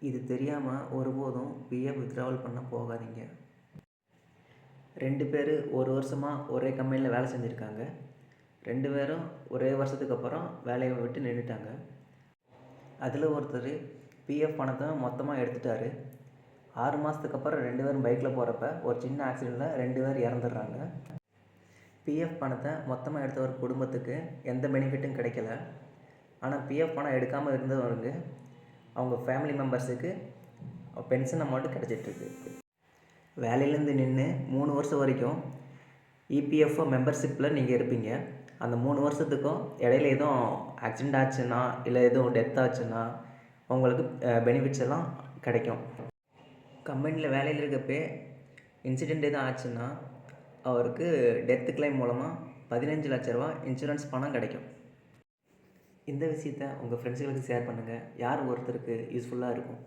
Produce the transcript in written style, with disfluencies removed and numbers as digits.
இது தெரியாமல் ஒருபோதும் பிஎஃப் வித்ட்ராவல் பண்ண போகாதீங்க. 2 பேர் ஒரு வருஷமாக ஒரே கம்பெனியில் வேலை செஞ்சுருக்காங்க. 2 பேரும் ஒரே வருஷத்துக்கு அப்புறம் வேலையை விட்டு நின்றுட்டாங்க. அதில் ஒருத்தர் பிஎஃப் பணத்தை மொத்தமாக எடுத்துட்டார். 6 மாதத்துக்கு அப்புறம் 2 பேரும் பைக்கில் போகிறப்ப ஒரு சின்ன ஆக்சிடெண்ட்டில் 2 பேர் இறந்துடுறாங்க. பிஎஃப் பணத்தை மொத்தமாக எடுத்த ஒரு குடும்பத்துக்கு எந்த பெனிஃபிட்டும் கிடைக்கல. ஆனால் பிஎஃப் பணம் எடுக்காமல் இருந்தவங்க அவங்க ஃபேமிலி மெம்பர்ஸுக்கு பென்ஷன் அமௌண்ட்டு கிடச்சிட்ருக்கு. வேலையிலேருந்து நின்று 3 வருஷம் வரைக்கும் இபிஎஃப்ஓ மெம்பர்ஷிப்பில் நீங்கள் இருப்பீங்க. அந்த 3 வருஷத்துக்கும் இடையில எதுவும் ஆக்சிடெண்ட் ஆச்சுன்னா இல்லை எதுவும் டெத் ஆச்சுன்னா உங்களுக்கு பெனிஃபிட்ஸ் எல்லாம் கிடைக்கும். கம்பெனியில் வேலையில் இருக்கப்பே இன்சிடெண்ட் எதுவும் ஆச்சுன்னா அவருக்கு டெத்து கிளைம் மூலமாக 15 லட்ச ரூபா இன்சூரன்ஸ் பணம் கிடைக்கும். இந்த விஷயத்தை உங்கள் ஃப்ரெண்ட்ஸுகளுக்கு ஷேர் பண்ணுங்கள். யார் ஒருத்தருக்கு யூஸ்ஃபுல்லாக இருக்கும்.